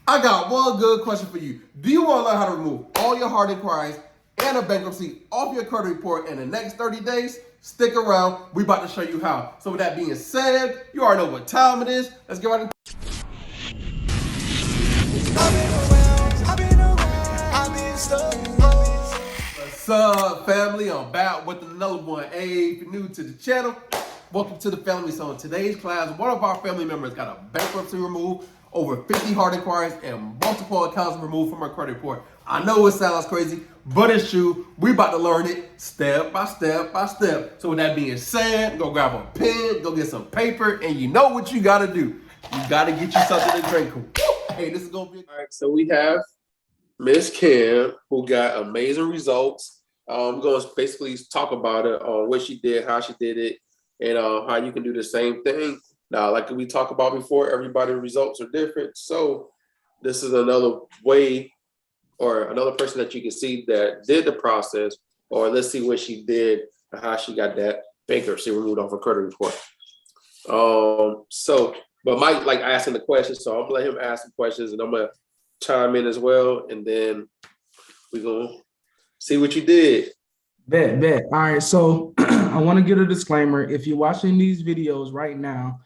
I got one good question for you. Do you want to learn how to remove all your hard inquiries and a bankruptcy off your credit report in the next 30 days? Stick around. We about to show you how. So with that being said, you already know what time it is. Let's get right into it. What's up, family? I'm back with another one. Hey, if you're new to the channel, welcome to the family. So in today's class, one of our family members got a bankruptcy removed, over 50 hard inquiries, and multiple accounts removed from her credit report. I know it sounds crazy, but it's true. We about to learn it step by step by step. So with that being said, go grab a pen, go get some paper, and you know what you gotta do. You gotta get you something to drink. Hey, this is gonna be all right. So we have Miss Kim, who got amazing results. I'm going to basically talk about it, what she did, how she did it, and how you can do the same thing. Now, like we talked about before, everybody's results are different. So this is another way or another person that you can see that did the process, or let's see what she did and how she got that bankruptcy removed off her credit report. But Mike like asking the questions, so I'm gonna let him ask the questions and I'm gonna chime in as well, and then we're gonna see what you did. Bet. All right. So I want to get a disclaimer. If you're watching these videos right now,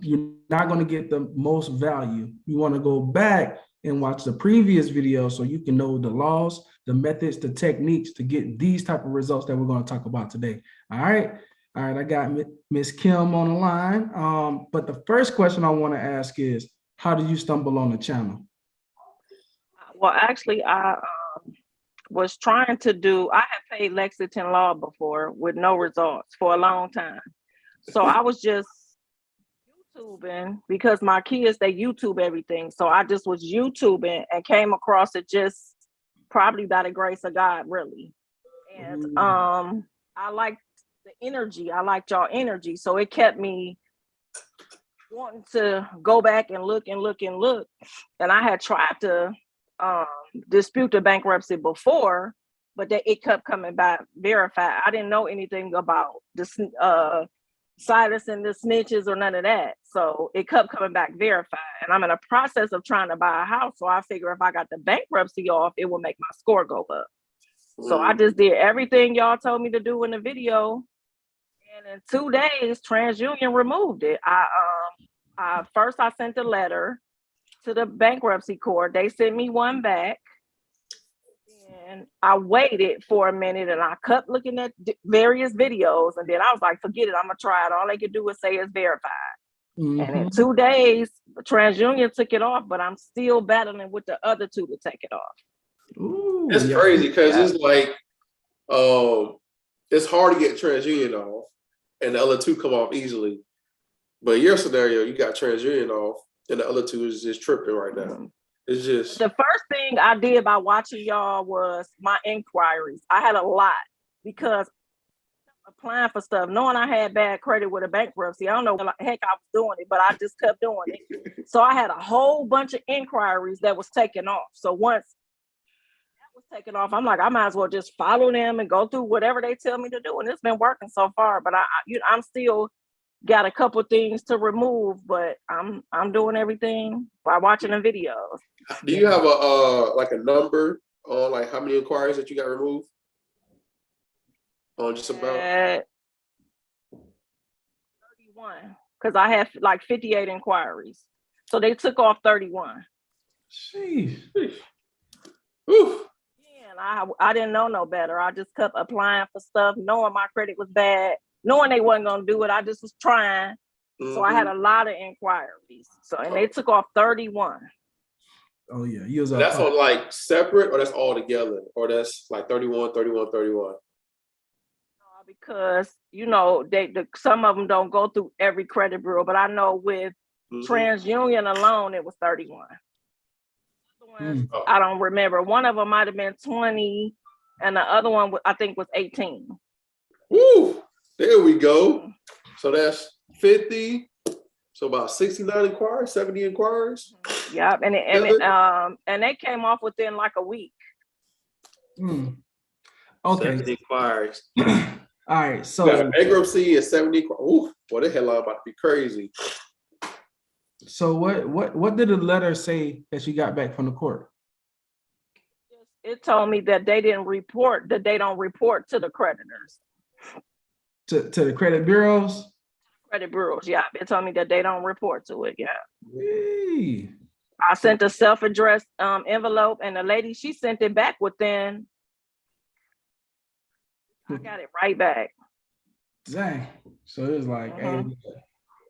you're not going to get the most value. You want to go back and watch the previous video so you can know the laws, the methods, the techniques to get these type of results that we're going to talk about today. All right. I got Miss Kim on the line. But the first question I want to ask is, how did you stumble on the channel? Well, actually, I was trying to do, I had paid Lexington Law before with no results for a long time. So I was just YouTubing because my kids, they YouTube everything. So I just was YouTubing and came across it just probably by the grace of God, really. And I liked the energy. I liked y'all energy. So it kept me wanting to go back and look. And I had tried to dispute the bankruptcy before, but it kept coming back verified. I didn't know anything about the Silas and the snitches or none of that. So it kept coming back verified. And I'm in a process of trying to buy a house. So I figure if I got the bankruptcy off, it will make my score go up. So I just did everything y'all told me to do in the video. And in 2 days, TransUnion removed it. First I sent a letter to the bankruptcy court. They sent me one back, and I waited for a minute and I kept looking at various videos, and then I was like, forget it, I'm gonna try it. All they could do is say it's verified. And in 2 days, TransUnion took it off, but I'm still battling with the other two to take it off. Ooh, it's crazy because it's like it's hard to get TransUnion off and the other two come off easily. But your scenario, you got TransUnion off and the other two is just tripping right now. It's just the first thing I did by watching y'all was my inquiries. I had a lot because applying for stuff, knowing I had bad credit with a bankruptcy. I don't know what the heck I was doing it, but I just kept doing it. So I had a whole bunch of inquiries that was taken off. So once that was taken off, I'm like, I might as well just follow them and go through whatever they tell me to do. And it's been working so far, but I'm still got a couple things to remove, but I'm doing everything by watching the videos. Do you have a like a number on like how many inquiries that you got removed? On just about 31, because I had like 58 inquiries, so they took off 31. Jeez. Whew. Yeah, and I didn't know no better. I just kept applying for stuff, knowing my credit was bad, knowing they wasn't gonna do it. I just was trying. So I had a lot of inquiries. So and they took off 31. Oh yeah, that's on like separate, or that's all together, or that's like 31. Because you know some of them don't go through every credit bureau, but I know with TransUnion alone it was 31. I don't remember. One of them might have been 20, and the other one I think was 18. Woo! There we go. So that's 50. So about 69 inquiries, 70 inquiries. Yeah, and they came off within like a week. Okay. 70 inquiries. All right. So bankruptcy is 70. Ooh, boy, that headline about to be crazy. So what did the letter say that she got back from the court? It told me that they don't report to the creditors. To the credit bureaus? Credit bureaus, yeah. It told me that they don't report to it, yeah. Hey. I sent a self-addressed envelope, and the lady, she sent it back within. I got it right back. Dang. So it was like, hey,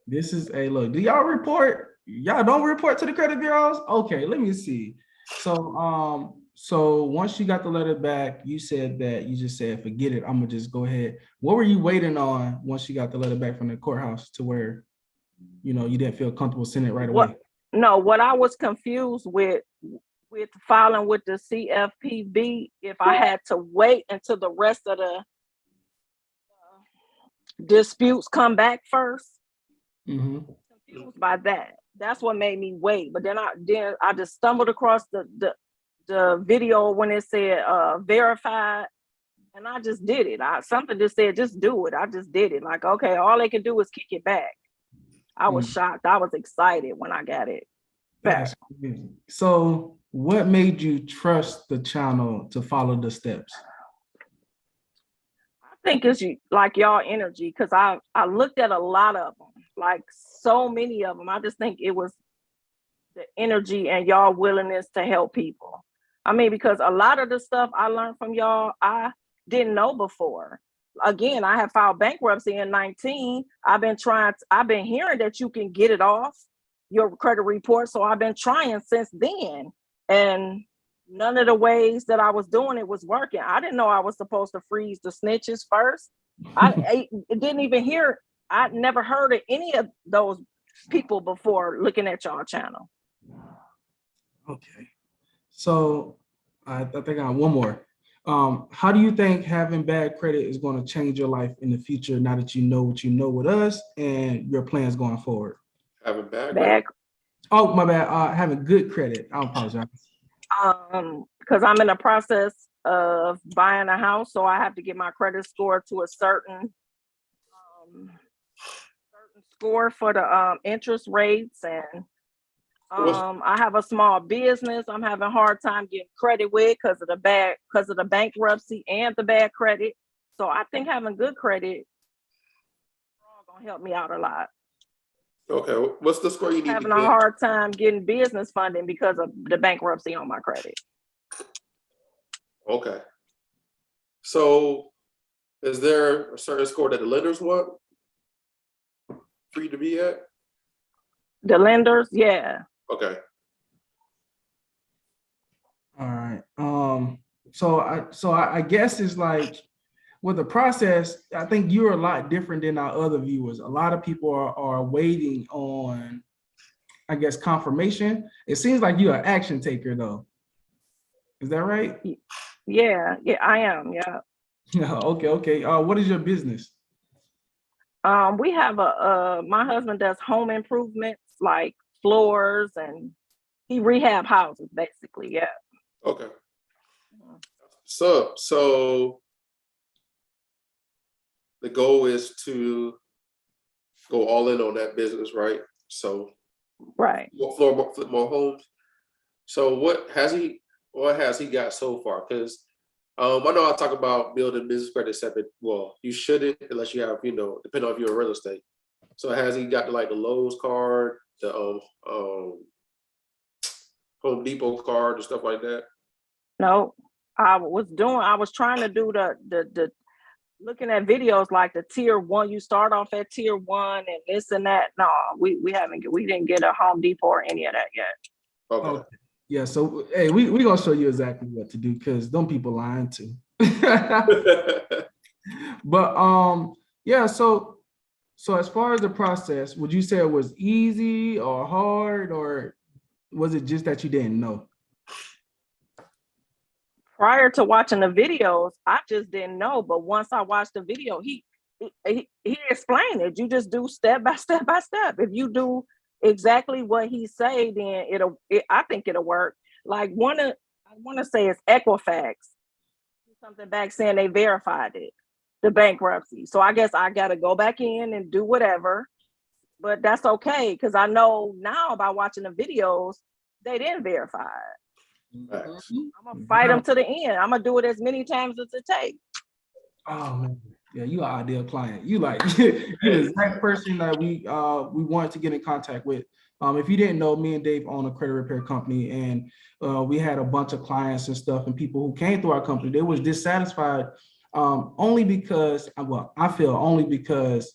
this is a look. Do y'all report? Y'all don't report to the credit bureaus? Okay, let me see. So once you got the letter back, you said that you just said, forget it. I'm gonna just go ahead. What were you waiting on once you got the letter back from the courthouse to where you didn't feel comfortable sending it right away? What I was confused with filing with the CFPB, if I had to wait until the rest of the disputes come back first. Confused by that. That's what made me wait. But then I just stumbled across the video when it said verified, and I just did it. Something just said just do it. I just did it. Like, okay, all they can do is kick it back. I was shocked. I was excited when I got it back. That's crazy. So what made you trust the channel to follow the steps? I think it's like y'all energy, because I looked at a lot of them, like so many of them. I just think it was the energy and y'all willingness to help people. I mean, because a lot of the stuff I learned from y'all, I didn't know before. Again, I have filed bankruptcy in 19. I've been hearing that you can get it off your credit report. So I've been trying since then. And none of the ways that I was doing it was working. I didn't know I was supposed to freeze the snitches first. I didn't even hear, I never heard of any of those people before looking at y'all channel. Okay. So I think I have one more. How do you think having bad credit is going to change your life in the future now that you know what you know with us and your plans going forward? Having bad credit? Oh, my bad. Having good credit. I apologize. Because I'm in the process of buying a house, so I have to get my credit score to a certain score for the interest rates, and I have a small business I'm having a hard time getting credit with because of the bankruptcy and the bad credit. So I think having good credit is gonna help me out a lot. Okay, what's the score you need Having to a get? hard time getting business funding because of the bankruptcy on my credit. Okay. So is there a certain score that the lenders want for you to be at? The lenders, yeah. Okay. All right. So I guess it's like with the process, I think you're a lot different than our other viewers. A lot of people are waiting on, I guess, confirmation. It seems like you're an action taker though. Is that right? Yeah, I am, yeah. Okay. What is your business? We have my husband does home improvements like floors, and he rehab houses basically, yeah. Okay. So the goal is to go all in on that business, right? So right. Flip more homes. So what has he got so far? Because I know I talk about building business credit separate. Well, you shouldn't unless you have, depending on if you're in real estate. So has he got like the Lowe's card, the Home Depot card and stuff like that? No, I was trying to do the looking at videos like the tier 1. You start off at tier 1 and this and that. No, we didn't get a Home Depot or any of that yet. Okay. Yeah, so hey, we gonna show you exactly what to do because them people lying too. But yeah, so as far as the process, would you say it was easy or hard, or was it just that you didn't know? Prior to watching the videos, I just didn't know. But once I watched the video, he explained it. You just do step by step by step. If you do exactly what he say, then I think it'll work. Like I want to say it's Equifax. Something back saying they verified it, the bankruptcy. So I guess I got to go back in and do whatever. but that's okay because I know now by watching the videos, they didn't verify it. Facts. I'm gonna fight them to the end. I'm gonna do it as many times as it takes. Oh man, yeah, you are ideal client. You like you're the exact person that we wanted to get in contact with. If you didn't know, me and Dave own a credit repair company, and we had a bunch of clients and stuff, and people who came through our company, they was dissatisfied only because, well, I feel only because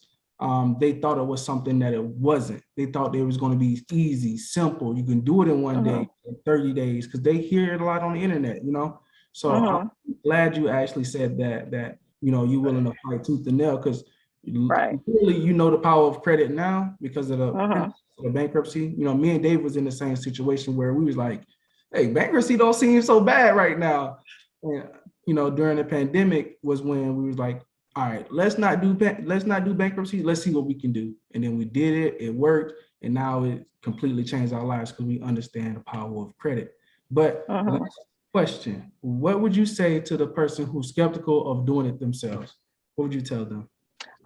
they thought it was something that it wasn't. They thought it was going to be easy, simple. You can do it in one day, in 30 days, because they hear it a lot on the internet, you know. So I'm glad you actually said that you know you're willing to fight tooth and nail, because really you know the power of credit now because of the bankruptcy. You know, me and Dave was in the same situation where we was like, hey, bankruptcy don't seem so bad right now. And, you know, during the pandemic was when we was like, all right, let's not do bankruptcy. Let's see what we can do. And then we did it. It worked. And now it completely changed our lives because we understand the power of credit. But last question, what would you say to the person who's skeptical of doing it themselves? What would you tell them?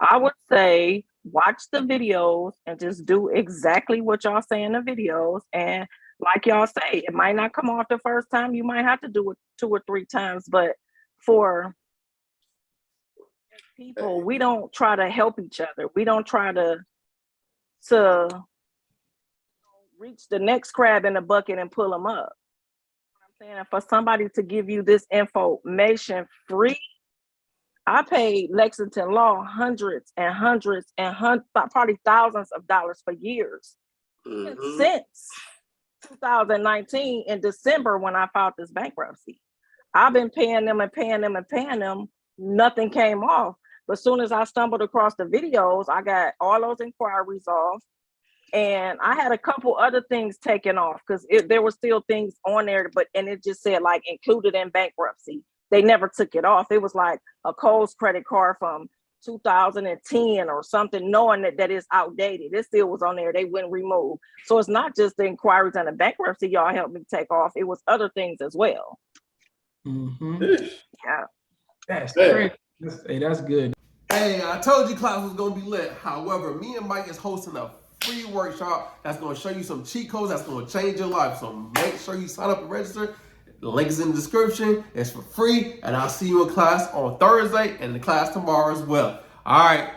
I would say watch the videos and just do exactly what y'all say in the videos. And like y'all say, it might not come off the first time. You might have to do it 2 or 3 times. But for people, we don't try to help each other. We don't try to reach the next crab in the bucket and pull them up. I'm saying, for somebody to give you this information free, I paid Lexington Law hundreds and hundreds and probably thousands of dollars for years. Since 2019 in December when I filed this bankruptcy. I've been paying them and paying them and paying them. Nothing came off. But as soon as I stumbled across the videos, I got all those inquiries off. And I had a couple other things taken off because there were still things on there, and it just said like included in bankruptcy. They never took it off. It was like a Kohl's credit card from 2010 or something, knowing that it's outdated. It still was on there. They wouldn't remove. So it's not just the inquiries and the bankruptcy y'all helped me take off. It was other things as well. Yeah. That's great. Hey, that's good. Hey, I told you class was going to be lit. However, me and Mike is hosting a free workshop that's going to show you some cheat codes that's going to change your life. So make sure you sign up and register. The link is in the description. It's for free. And I'll see you in class on Thursday and in the class tomorrow as well. All right.